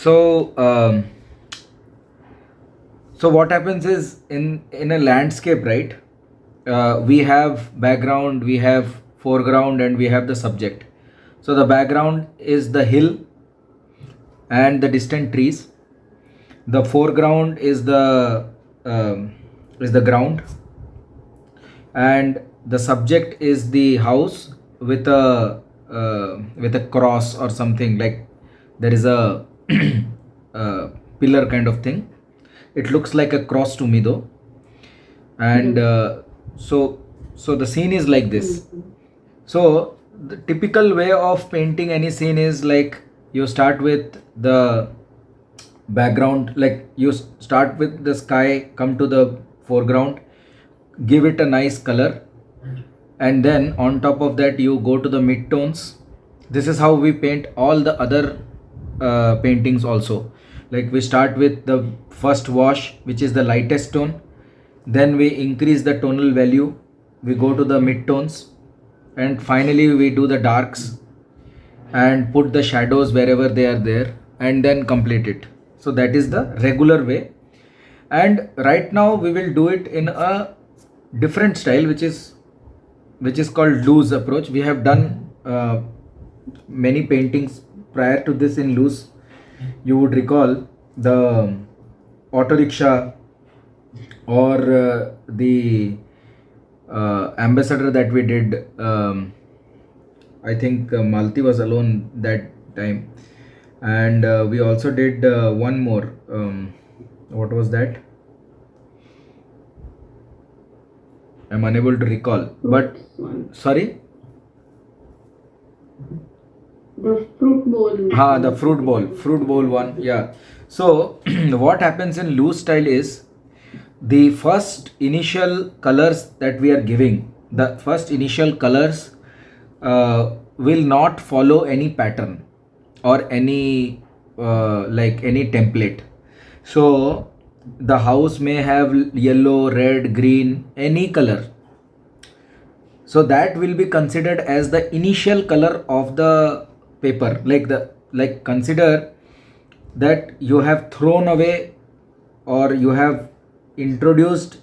So so what happens is in a landscape, right? We have background, we have foreground, and we have the subject. So the background is the hill and the distant trees. The foreground is the ground, and the subject is the house with a cross or something, like there is a, uh pillar kind of thing. It looks like a cross to me though. And so so the scene is like this. So the typical way of painting any scene is like you start with the background, like you start with the sky, come to the foreground, give it a nice color, and then on top of that you go to the mid tones. This is how we paint all the other paintings also. Like we start with the first wash, which is the lightest tone, then we increase the tonal value, we go to the mid tones, and finally we do the darks and put the shadows wherever they are there, and then complete it. So that is the regular way. And right now we will do it in a different style, which is called loose approach. We have done many paintings prior to this in loose. You would recall the auto rickshaw, or the ambassador that we did. I think Malti was alone that time, and we also did one more. What was that? I'm unable to recall. But sorry. The fruit bowl. The fruit bowl one. Yeah. So what happens in loose style is the first initial colors that we are giving. The first initial colors will not follow any pattern or any like any template. So the house may have yellow, red, green, any color. So that will be considered as the initial color of the paper. Like consider that you have thrown away or you have introduced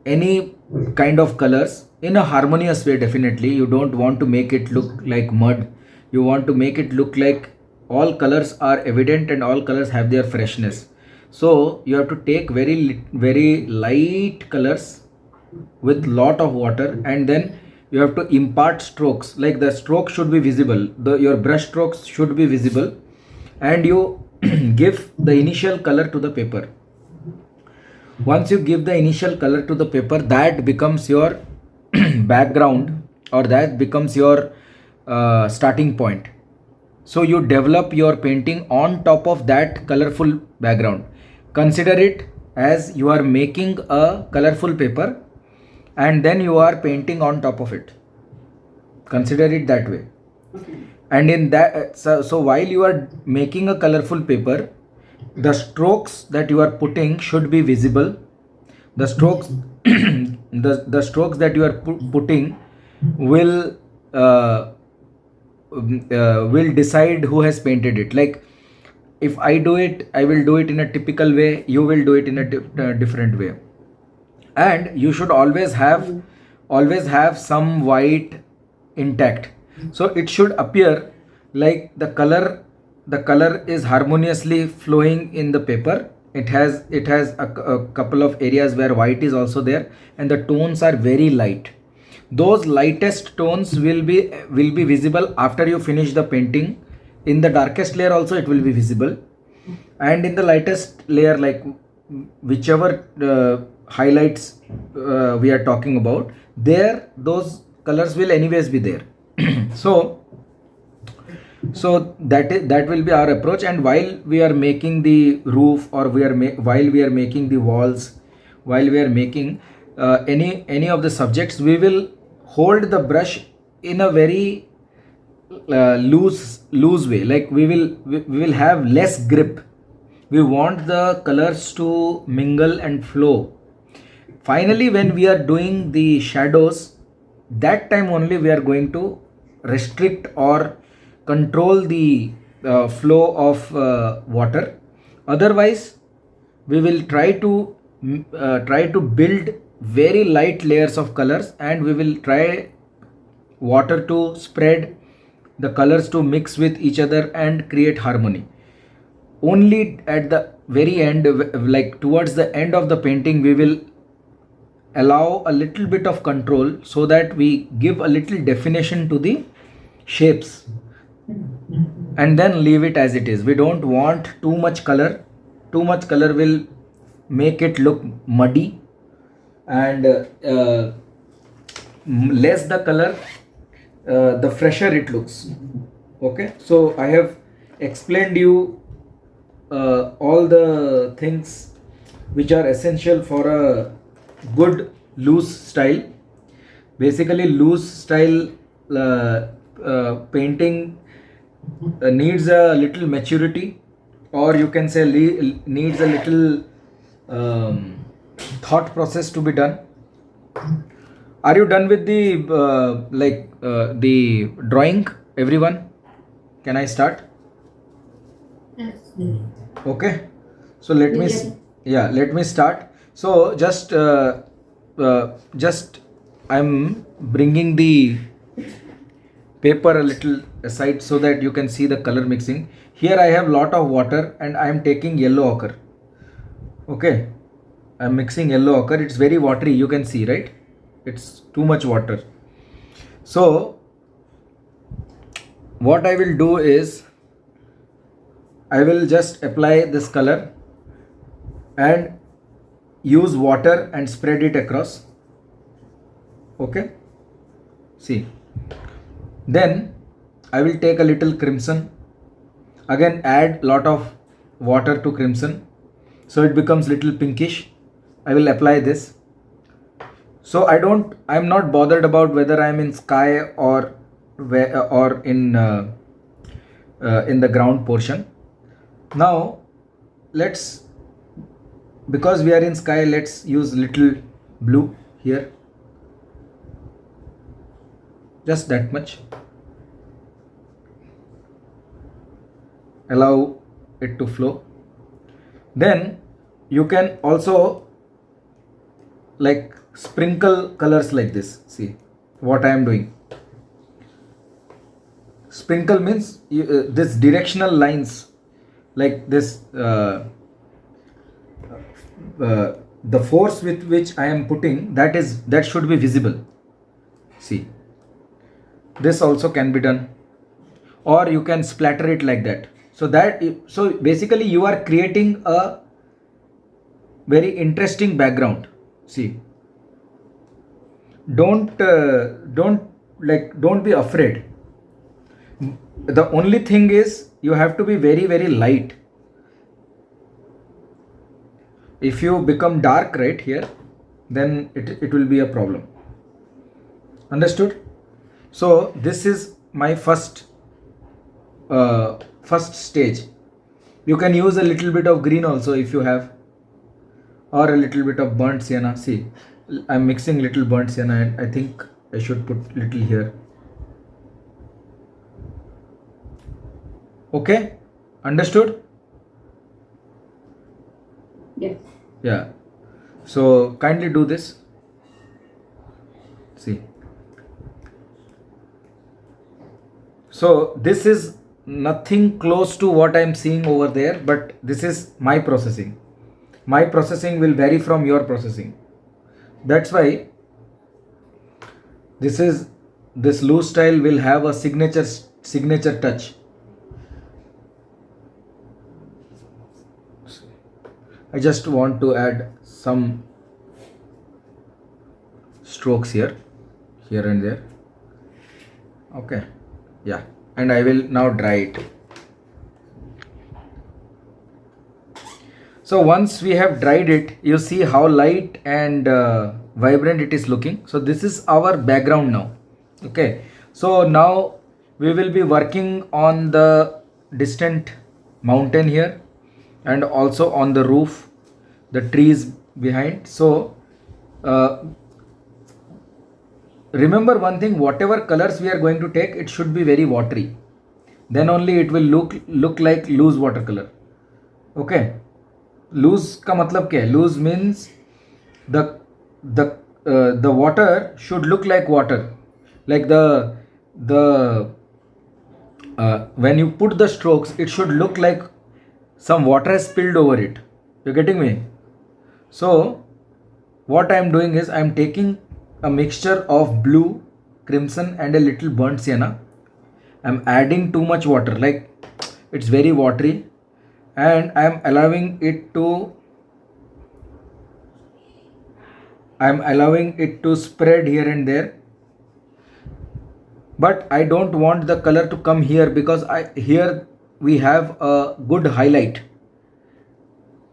any kind of colors in a harmonious way. Definitely you don't want to make it look like mud. You want to make it look like all colors are evident and all colors have their freshness. So you have to take very light colors with lot of water, and then you have to impart strokes. Like the stroke should be visible, your brush strokes should be visible, and you give the initial color to the paper. Once you give the initial color to the paper, that becomes your background, or that becomes your starting point. So you develop your painting on top of that colorful background. Consider it as you are making a colorful paper and then you are painting on top of it. Consider it that way. And in that, so while you are making a colorful paper, the strokes that you are putting should be visible. The strokes the strokes that you are putting will decide who has painted it. Like if I do it, I will do it in a typical way, you will do it in a different way. And you should always have some white intact, so it should appear like the color is harmoniously flowing in the paper. It has a couple of areas where white is also there, and the tones are very light. Those lightest tones will be visible after you finish the painting. In the darkest layer also it will be visible, and in the lightest layer, like whichever highlights we are talking about, there those colors will anyways be there. so that will be our approach. And while we are making the roof, or while we are making the walls, while we are making any of the subjects, we will hold the brush in a very loose way. Like we will have less grip. We want the colors to mingle and flow. Finally, when we are doing the shadows, that time only we are going to restrict or control the flow of water. Otherwise, we will try to build very light layers of colors, and we will try water to spread, the colors to mix with each other and create harmony. Only at the very end, like towards the end of the painting, we will allow a little bit of control so that we give a little definition to the shapes, and then leave it as it is. We don't want too much color. Too much color will make it look muddy, and less the color, the fresher it looks. Okay, so I have explained you all the things which are essential for a good loose style. Basically, loose style painting needs a little maturity, or you can say needs a little thought process to be done. Are you done with the the drawing, everyone? Can I start? Yes. Okay, so let me let me start. So just I'm bringing the paper a little aside so that you can see the color mixing. Here I have lot of water and I am taking yellow ochre. Okay, I'm mixing yellow ochre. It's very watery, you can see, right? It's too much water. So what I will do is I will just apply this color and use water and spread it across. Okay, see. Then I will take a little crimson, again add lot of water to crimson so it becomes little pinkish. I will apply this. So I'm not bothered about whether I'm in sky or in the ground portion. Now because we are in sky, let's use little blue here, just that much. Allow it to flow. Then you can also like sprinkle colors like this. See what I am doing. Sprinkle means this directional lines, like this, the force with which I am putting, that should be visible. See, this also can be done, or you can splatter it like that. So basically you are creating a very interesting background. See, don't be afraid. The only thing is you have to be very, very light. If you become dark right here, then it will be a problem. Understood? So this is my first stage. You can use a little bit of green also if you have, or a little bit of burnt sienna. See, I'm mixing little burnt sienna, and I think I should put little here. Okay, understood? Yes. Yeah, so kindly do this. See, so this is nothing close to what I'm seeing over there, but this is my processing. My processing will vary from your processing. That's why this loose style will have a signature touch. I just want to add some strokes here and there. Okay, yeah, and I will now dry it. So once we have dried it, you see how light and vibrant it is looking. So this is our background now. Okay, so now we will be working on the distant mountain here, and also on the roof, the trees behind. So remember one thing, whatever colors we are going to take, it should be very watery. then only it will look like loose watercolor. Okay, loose का मतलब क्या है? Loose means the water should look like water, like the when you put the strokes, it should look like some water has spilled over it. You're getting me? So what I am doing is I am taking a mixture of blue, crimson and a little burnt sienna. I am adding too much water, like it's very watery, and I am allowing it to spread here and there. But I don't want the color to come here, because here we have a good highlight.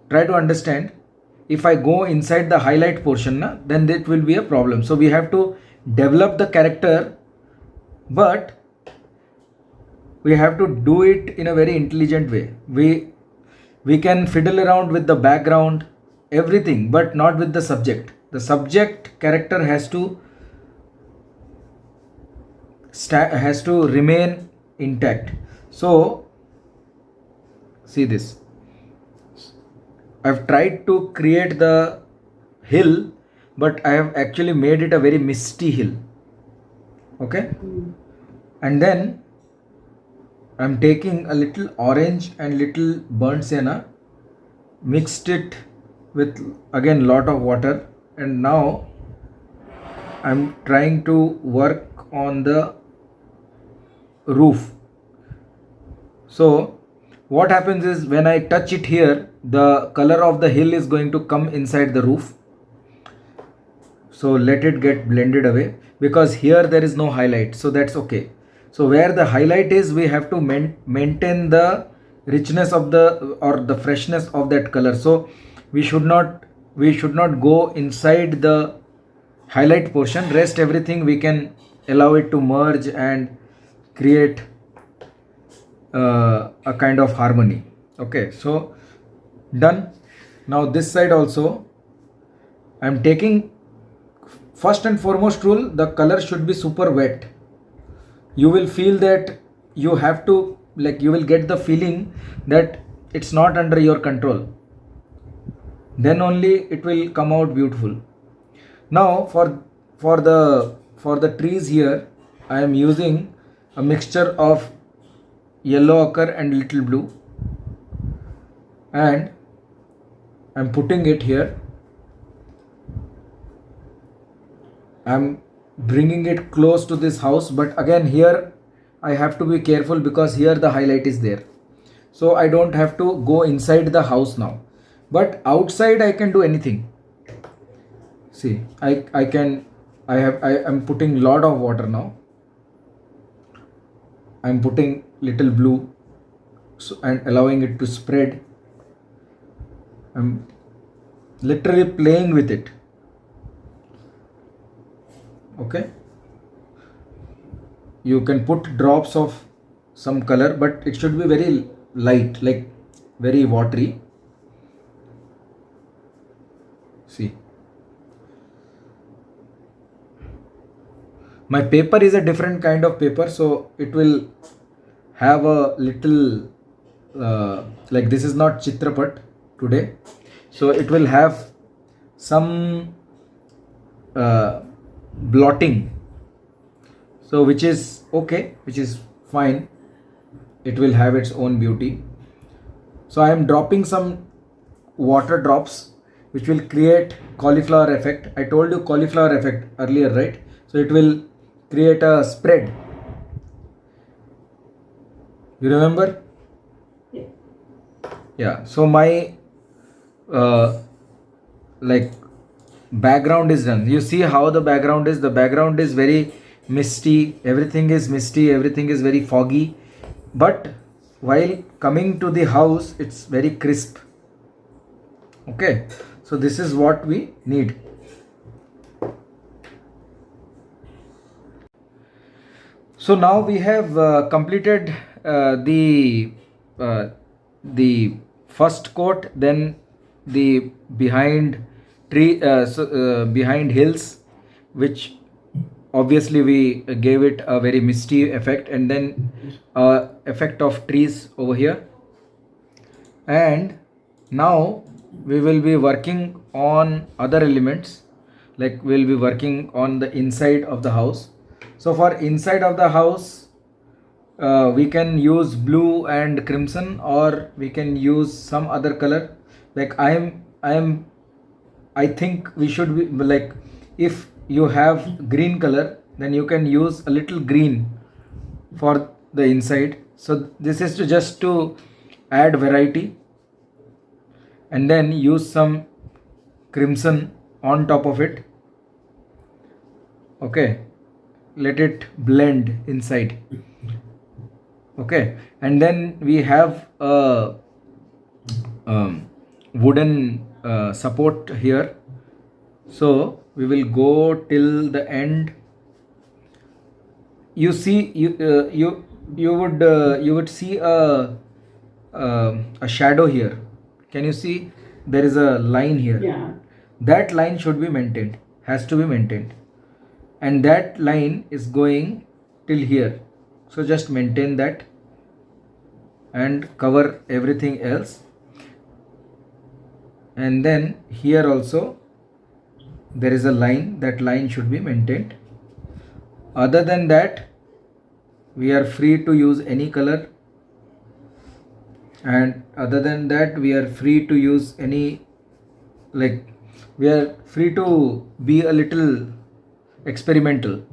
Try to understand. If I go inside the highlight portion, then it will be a problem. So we have to develop the character, but we have to do it in a very intelligent way. We can fiddle around with the background, everything, but not with the subject. The subject character has to remain intact. So see this. I've tried to create the hill, but I have actually made it a very misty hill. Okay, and then I'm taking a little orange and little burnt sienna, mixed it with again lot of water, and now I'm trying to work on the roof. So what happens is, when I touch it here, the color of the hill is going to come inside the roof. So let it get blended away, because here there is no highlight, so that's okay. So where the highlight is, we have to maintain the richness of the freshness of that color. So we should not go inside the highlight portion. Rest everything we can allow it to merge and create a kind of harmony. Okay, so done. Now this side also I'm taking, first and foremost rule, the color should be super wet. You will feel that you have to, like, you will get the feeling that it's not under your control, then only it will come out beautiful. Now for the trees here, I am using a mixture of yellow ochre and little blue, and I'm putting it here. I'm bringing it close to this house, but again here I have to be careful, because here the highlight is there. So I don't have to go inside the house now, but outside I can do anything. See, I'm putting lot of water now. I'm putting little blue, and allowing it to spread. I'm literally playing with it. Okay, you can put drops of some color, but it should be very light, like very watery. See, my paper is a different kind of paper, so it will have a little like, this is not chitrapat today, so it will have some blotting, so which is okay, which is fine. It will have its own beauty. So I am dropping some water drops, which will create cauliflower effect. I told you cauliflower effect earlier, right? So it will create a spread. You remember? Yeah. So my like background is done. You see how the background is? The background is very misty. Everything is misty. Everything is very foggy. But while coming to the house, it's very crisp. Okay. So this is what we need. So now we have completed the first coat, then the behind hills, which obviously we gave it a very misty effect, and then effect of trees over here. And now we will be working on other elements, like we'll be working on the inside of the house. So for inside of the house, we can use blue and crimson, or we can use some other color. Like I think we should be like, if you have green color, then you can use a little green for the inside. So this is to just to add variety, and then use some crimson on top of it. Okay, let it blend inside. Okay, and then we have a wooden support here. So we will go till the end. You see, you would see a shadow here. Can you see? There is a line here. Yeah. That line should be maintained, has to be maintained, and that line is going till here. So just maintain that and cover everything else. And then here also there is a line, that line should be maintained. Other than that, we are free to use any color, and other than that we are free to use any, like, we are free to be a little experimental.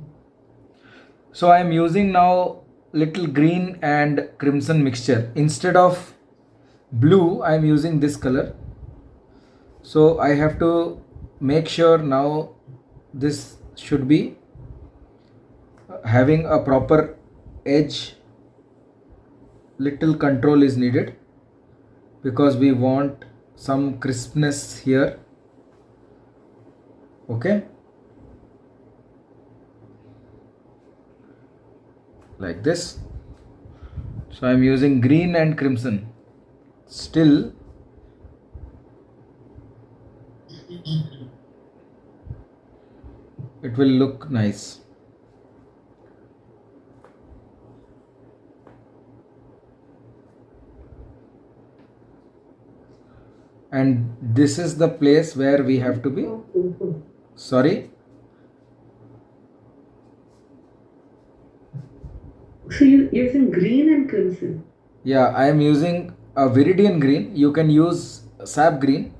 So I am using now little green and crimson mixture. Instead of blue, I am using this color. So I have to make sure now this should be having a proper edge. Little control is needed because we want some crispness here. Okay, like this. So I am using green and crimson. Still it will look nice. And this is the place where we have to be. Sorry. So you're using green and crimson? Yeah, I am using a viridian green. You can use sap green.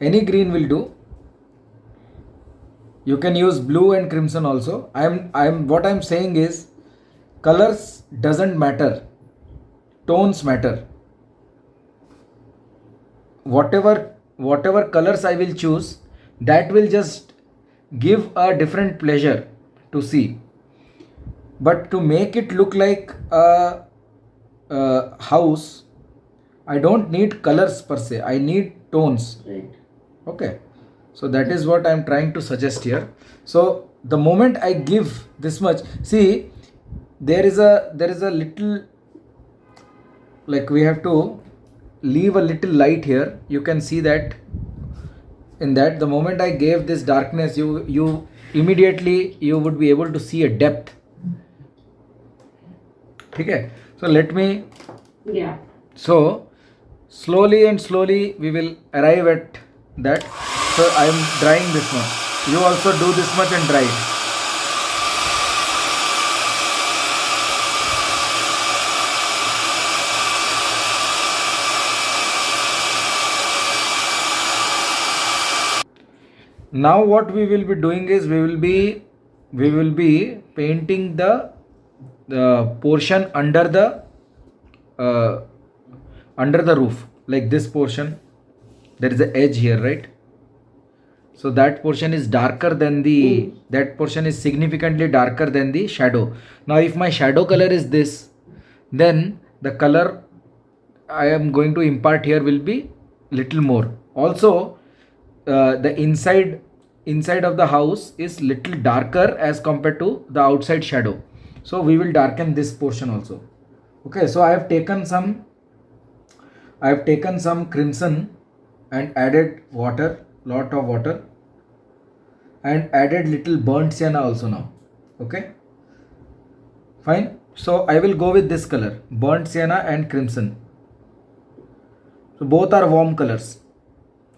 Any green will do. You can use blue and crimson also. What I'm saying is, colors doesn't matter. Tones matter. Whatever colors I will choose, that will just give a different pleasure to see. But to make it look like a house, I don't need colors per se. I need tones. Right. Okay, so that is what I am trying to suggest here. So the moment I give this much, see, there is a little, like, we have to leave a little light here. You can see that in that the moment I gave this darkness, you immediately you would be able to see a depth. Okay, so let me, Yeah. so slowly and slowly we will arrive at that. So I am drying this much. You also do this much and dry it. Now what we will be doing is we will be painting the portion under the roof, like this portion. There is an edge here, right? So that portion is darker than the that portion is significantly darker than the shadow. Now if my shadow color is this, then the color I am going to impart here will be little more. Also the inside of the house is little darker as compared to the outside shadow. So we will darken this portion also. Okay, so I have taken some crimson and added water, lot of water, and added little burnt sienna also now. Okay, fine. So I will go with this color, burnt sienna and crimson. So both are warm colors.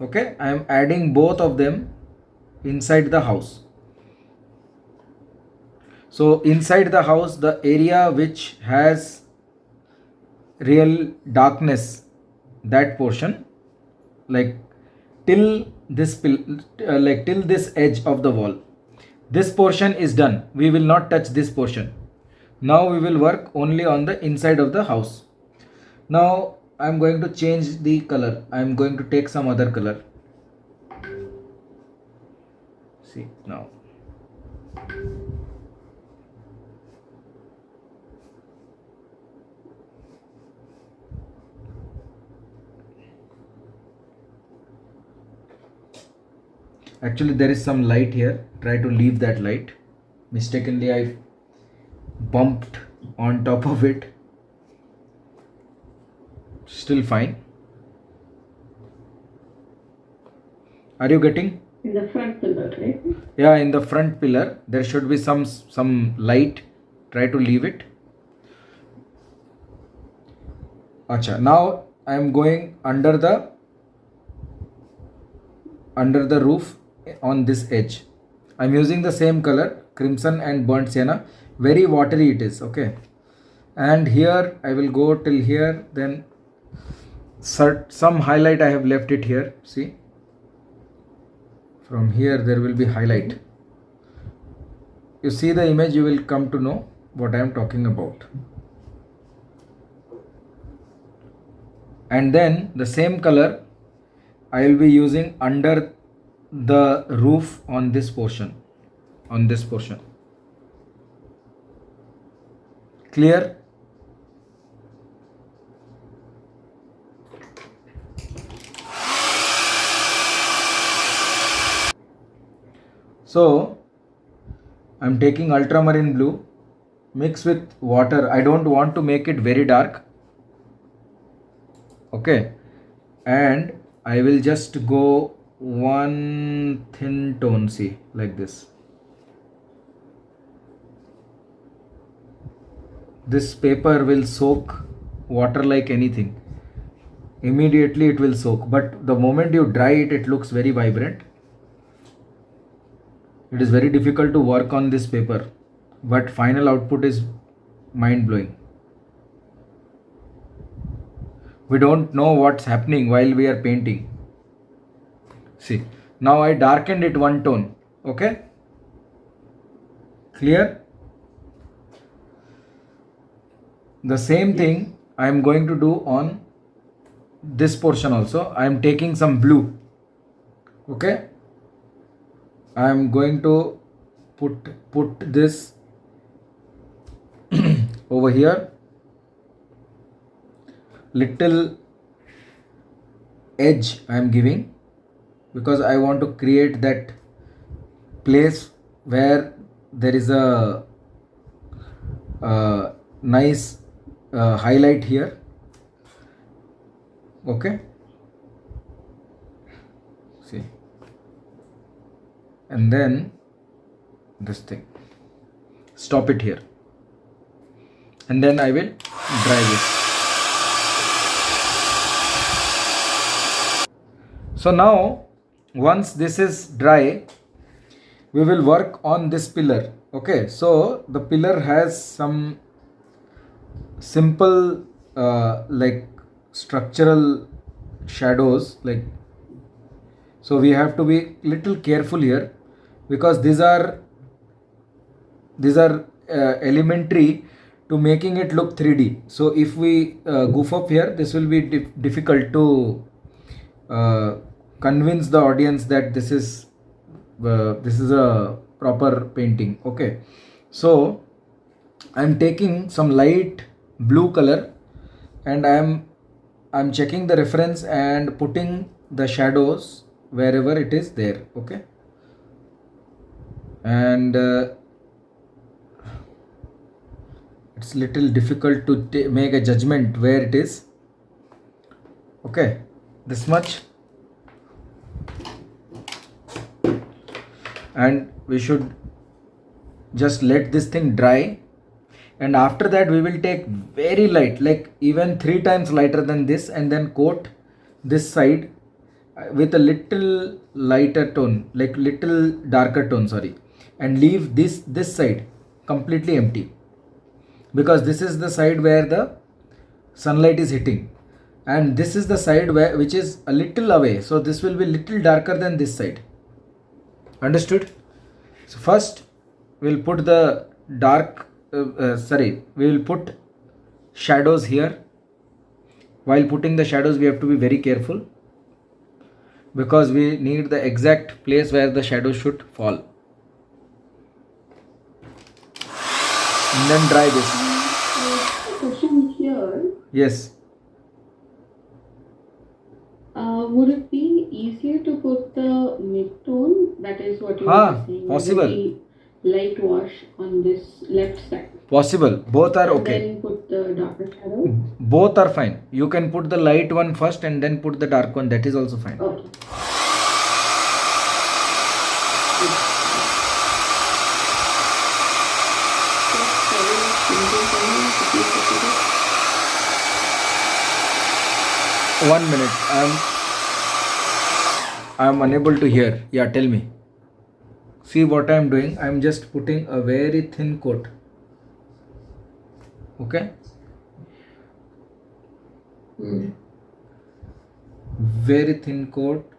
Okay, I am adding both of them inside the house. So inside the house, the area which has real darkness, that portion, like till this like till this edge of the wall, this portion is done. We will not touch this portion. Now we will work only on the inside of the house. Now I am going to change the color. I am going to take some other color. See now. Actually there is some light here. Try to leave that light. Mistakenly I bumped on top of it. Still fine. Are you getting? In the front pillar, right? Yeah, in the front pillar there should be some light. Try to leave it. Acha, now I am going under the roof on this edge. I am using the same color, crimson and burnt sienna. Very watery it is. Okay, and here I will go till here. Then some highlight I have left it here. See, from here there will be highlight. You see the image, you will come to know what I am talking about. And then the same color I will be using under the roof on this portion. Clear? So I am taking ultramarine blue, mix with water. I don't want to make it very dark. Okay, and I will just go one thin tone, see, like this. This paper will soak water like anything. Immediately it will soak, but the moment you dry it, it looks very vibrant. It is very difficult to work on this paper, but final output is mind-blowing. We don't know what's happening while we are painting. See, now I darkened it one tone. Okay, clear? The same thing I am going to do on this portion also. I am taking some blue. Okay, I am going to put this over here. Little edge I am giving because I want to create that place where there is a nice highlight here. Okay, see, and then this thing, stop it here, and then I will dry this. So now once this is dry, we will work on this pillar. Okay, so the pillar has some simple like structural shadows, like, so we have to be little careful here because these are elementary to making it look 3D. So if we goof up here, this will be difficult to convince the audience that this is a proper painting. Okay, so I am taking some light blue color and I am checking the reference and putting the shadows wherever it is there. Okay, and it's little difficult to make a judgment where it is. Okay, this much, and we should just let this thing dry. And after that we will take very light, like even 3 times lighter than this, and then coat this side with a little lighter tone, like little darker tone, sorry, and leave this side completely empty, because this is the side where the sunlight is hitting, and this is the side where which is a little away, so this will be little darker than this side. Understood? So first we'll put the dark we will put shadows here. While putting the shadows we have to be very careful, because we need the exact place where the shadow should fall, and then dry this. Question here. Yes. Would it be easier to put the mid-tone, that is what you Ah, were saying, possible. very light wash on this left side, Possible. Both are and okay. then put the darker shadow? Both are fine. You can put the light one first and then put the dark one. That is also fine. Okay. One minute. I'm unable to hear. Yeah, tell me. See what I'm doing. I'm just putting a very thin coat. Okay. Very thin coat.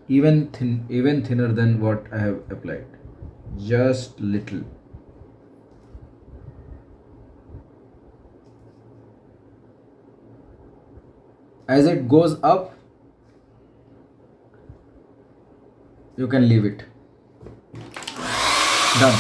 Even thinner than what I have applied. Just little. As it goes up, you can leave it. Done.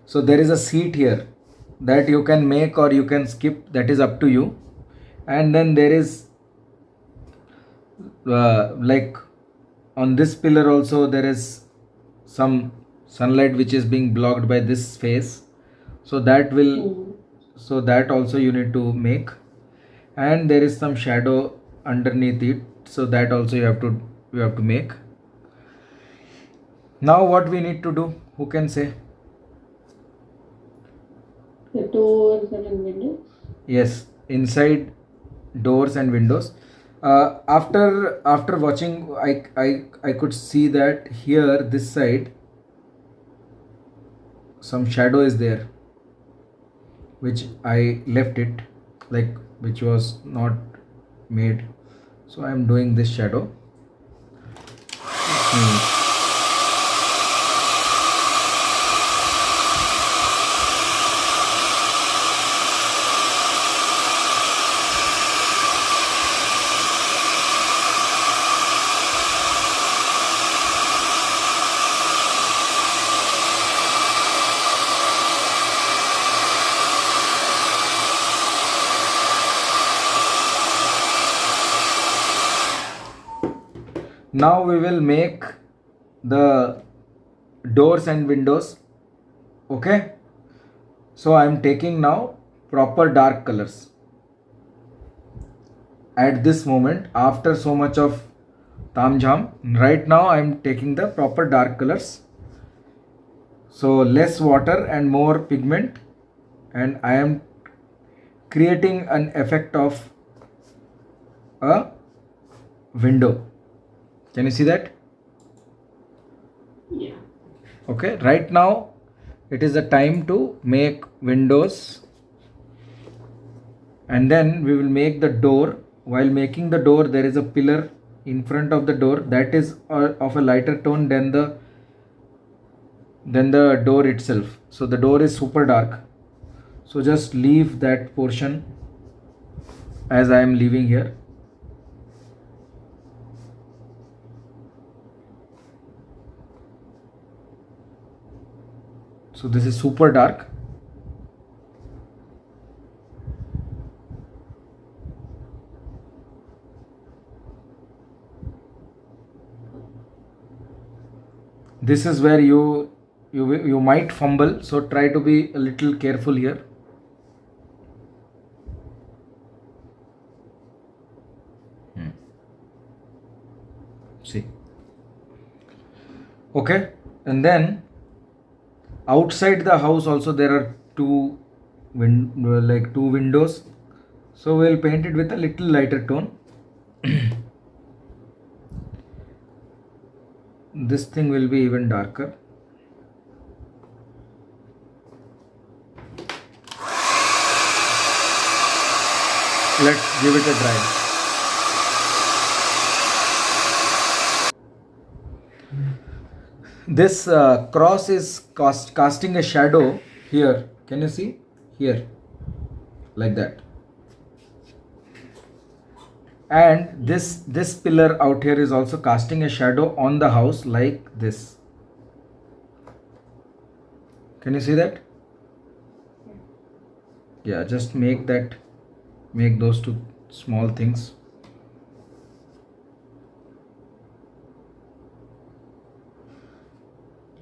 So there is a seat here that you can make or you can skip, that is up to you. And then there is like on this pillar also there is some sunlight which is being blocked by this face, so that will so that also you need to make. And there is some shadow underneath it, so that also you have to make. Now what we need to do, who can say? The doors and windows? Yes, inside doors and windows. After watching, I could see that here this side some shadow is there, which I left it, like which was not made. So I am doing this shadow. Now we will make the doors and windows. Okay, so I am taking now proper dark colors at this moment. After so much of tamjam, right now I am taking the proper dark colors, so less water and more pigment, and I am creating an effect of a window. Can you see that? Yeah. Okay, right now it is the time to make windows, and then we will make the door. While making the door, there is a pillar in front of the door that is of a lighter tone than the door itself. So the door is super dark, so just leave that portion as I am leaving here. So this is super dark. This is where you might fumble, so try to be a little careful here. See, okay, and then outside the house also there are two windows, so we'll paint it with a little lighter tone. This thing will be even darker. Let's give it a try. This cross is casting a shadow here. Can you see? Here, like that. And this pillar out here is also casting a shadow on the house like this. Can you see that? Yeah, just make those two small things.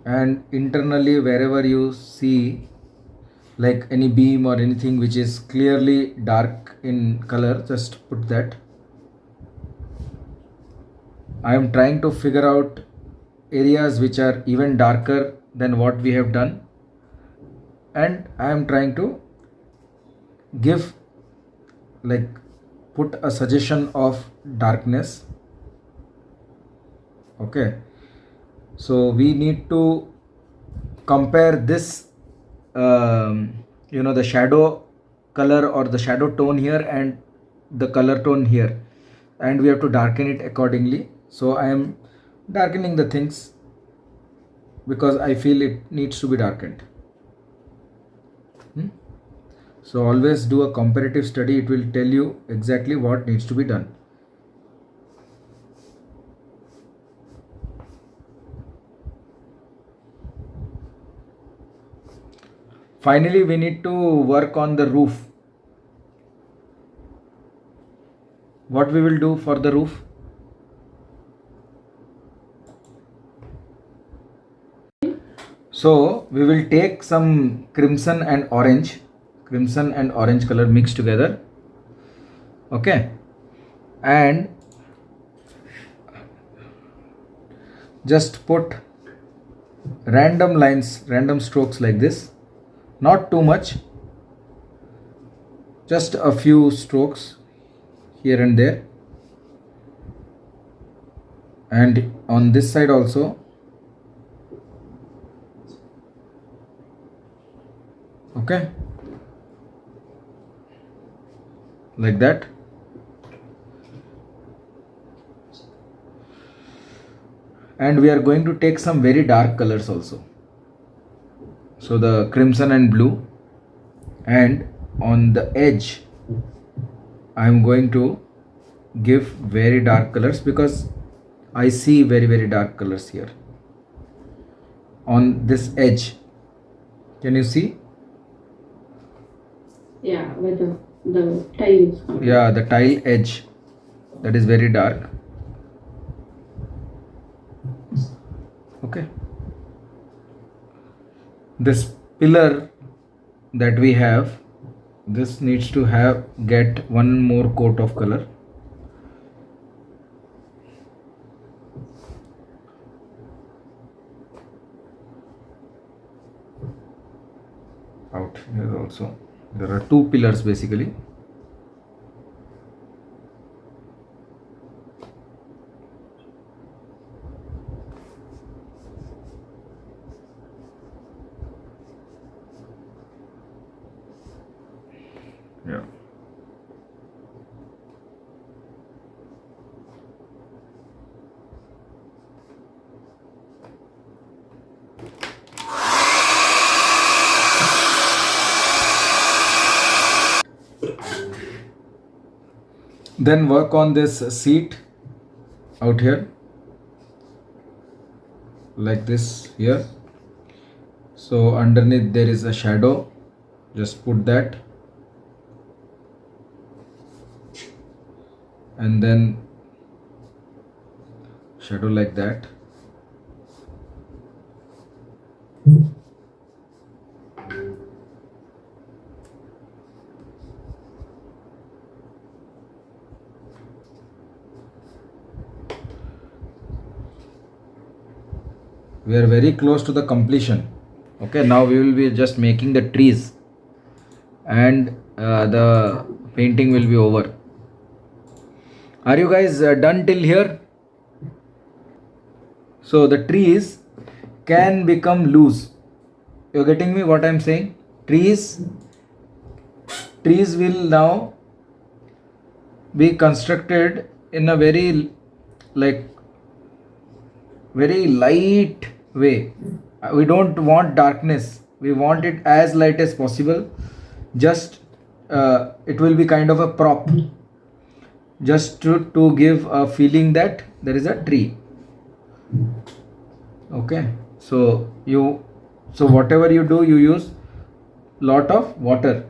And internally, wherever you see like any beam or anything which is clearly dark in color, just put that. I am trying to figure out areas which are even darker than what we have done, and I am trying to put a suggestion of darkness. Okay, so we need to compare this the shadow color or the shadow tone here and the color tone here, and we have to darken it accordingly. So I am darkening the things because I feel it needs to be darkened. So always do a comparative study. It will tell you exactly what needs to be done. Finally, we need to work on the roof. What we will do for the roof? So we will take some crimson and orange color mixed together. Okay, and just put random lines, random strokes like this. Not too much, just a few strokes here and there, and on this side also. Okay, like that. And we are going to take some very dark colors also. So the crimson and blue, and on the edge I am going to give very dark colors because I see very dark colors here on this edge. Can you see? Yeah, where the tile is coming. Yeah, the tile edge, that is very dark. Okay, this pillar that we have, this needs to get one more coat of color. Out here also there are two pillars basically. Yeah. Then work on this seat out here, like this here. So underneath there is a shadow, just put that, and then shadow like that. We are very close to the completion. Okay, now we will be just making the trees, and the painting will be over. Are you guys done till here? So the trees can become loose. You're getting me what I'm saying? Trees will now be constructed in a very, like, very light way. We don't want darkness, we want it as light as possible. Just it will be kind of a prop, just to give a feeling that there is a tree. Okay, so whatever you do, you use lot of water.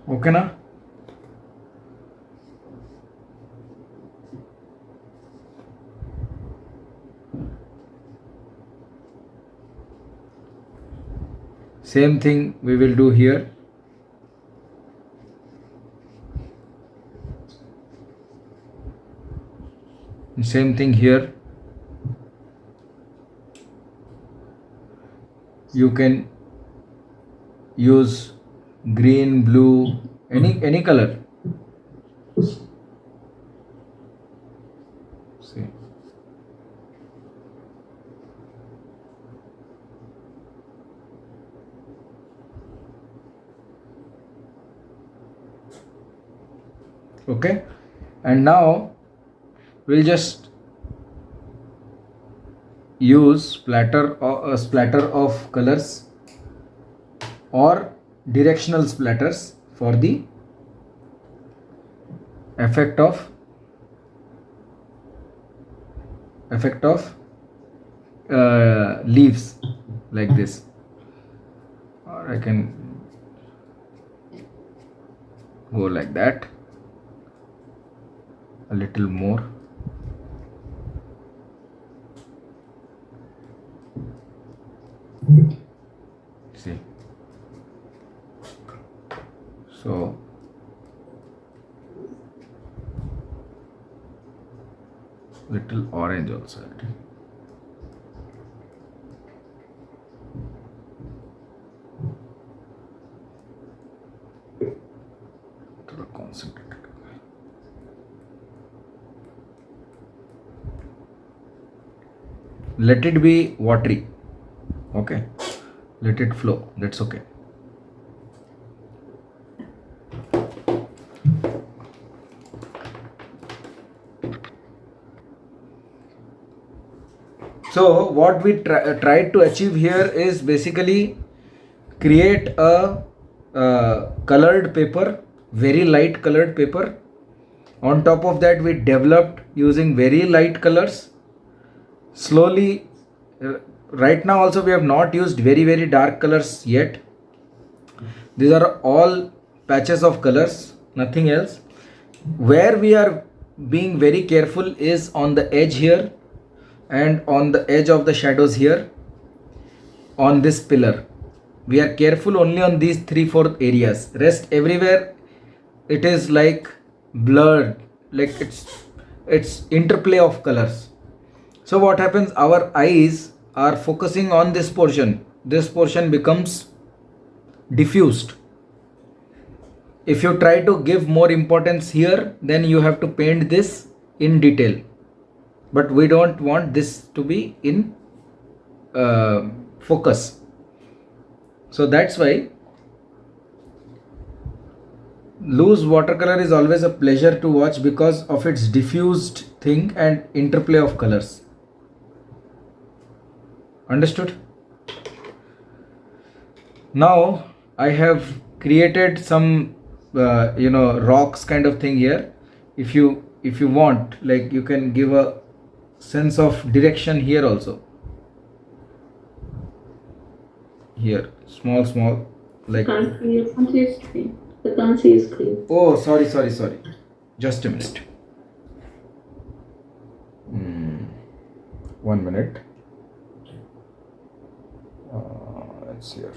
Okay na? Same thing we will do here. Same thing here. You can use green, blue, any color. See. Okay, and now we'll just use splatter or a splatter of colors or directional splatters for the effect of leaves, like this. Or I can go like that, a little more. See, so little orange also. Concentrated. Let it be watery. Okay, let it flow. That's okay. So what we tried to achieve here is basically create a colored paper, very light colored paper. On top of that, we developed using very light colors. Slowly, right now also we have not used very dark colors yet. These are all patches of colors, nothing else. Where we are being very careful is on the edge here and on the edge of the shadows here, on this pillar. We are careful only on these 3-4 areas. Rest everywhere it is like blurred, like it's interplay of colors. So what happens, our eyes are focusing on this portion. This portion becomes diffused. If you try to give more importance here, then you have to paint this in detail. But we don't want this to be in focus. So that's why loose watercolor is always a pleasure to watch because of its diffused thing and interplay of colors. Understood? Now I have created some rocks kind of thing here. If you want, like, you can give a sense of direction here also. Here, small, like. Can't see your screen. The can't see your screen. Oh, sorry. Just a minute. 1 minute. It's here.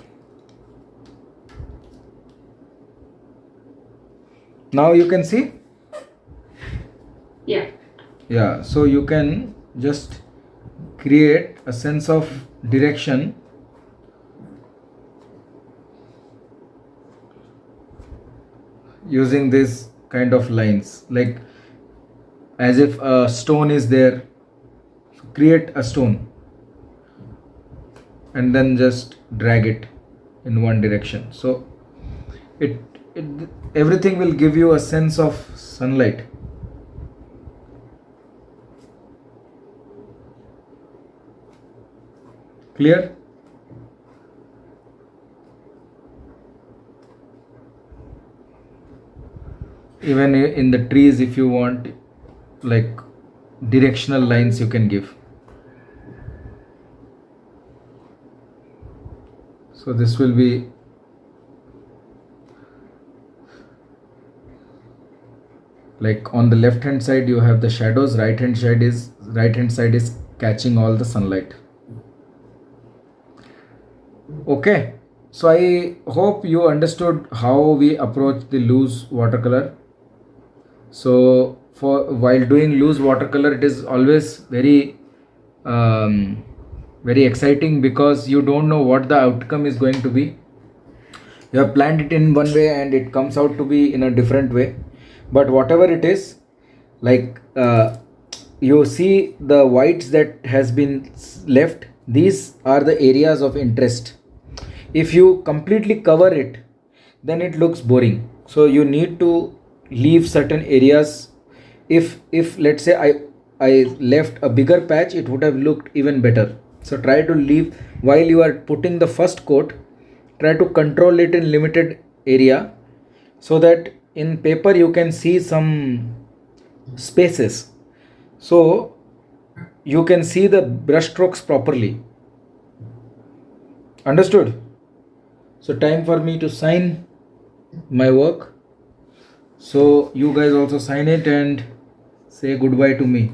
Now you can see. Yeah. So you can just create a sense of direction using this kind of lines, like as if a stone is there. So create a stone and then just drag it in one direction, so it everything will give you a sense of sunlight. Clear? Even in the trees, if you want, like, directional lines you can give. So this will be like, on the left hand side you have the shadows, right hand side is catching all the sunlight. Okay, so I hope you understood how we approach the loose watercolor. So while doing loose watercolor, it is always very exciting, because you don't know what the outcome is going to be. You have planned it in one way and it comes out to be in a different way. But whatever it is, like, you see the whites that has been left, these are the areas of interest. If you completely cover it, then it looks boring. So you need to leave certain areas. If let's say I left a bigger patch, it would have looked even better. So try to leave, while you are putting the first coat, try to control it in limited area, so that in paper you can see some spaces, so you can see the brush strokes properly. Understood? So time for me to sign my work, so you guys also sign it and say goodbye to me.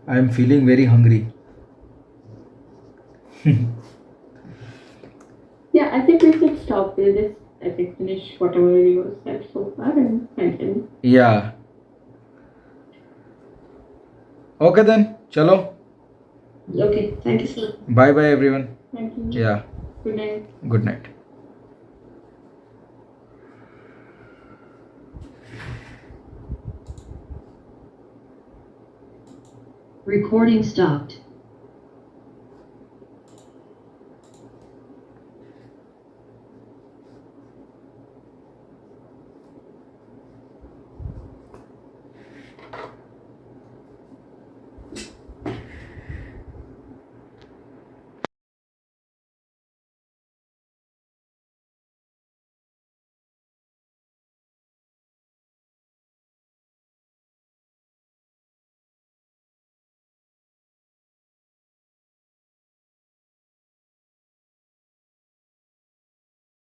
I am feeling very hungry. Yeah, I think we should stop. We'll just, I think, finish whatever you said so far and continue. Yeah. Okay then, chalo. Okay, thank you, sir. Bye bye everyone. Thank you. Yeah. Good night. Good night. Recording stopped.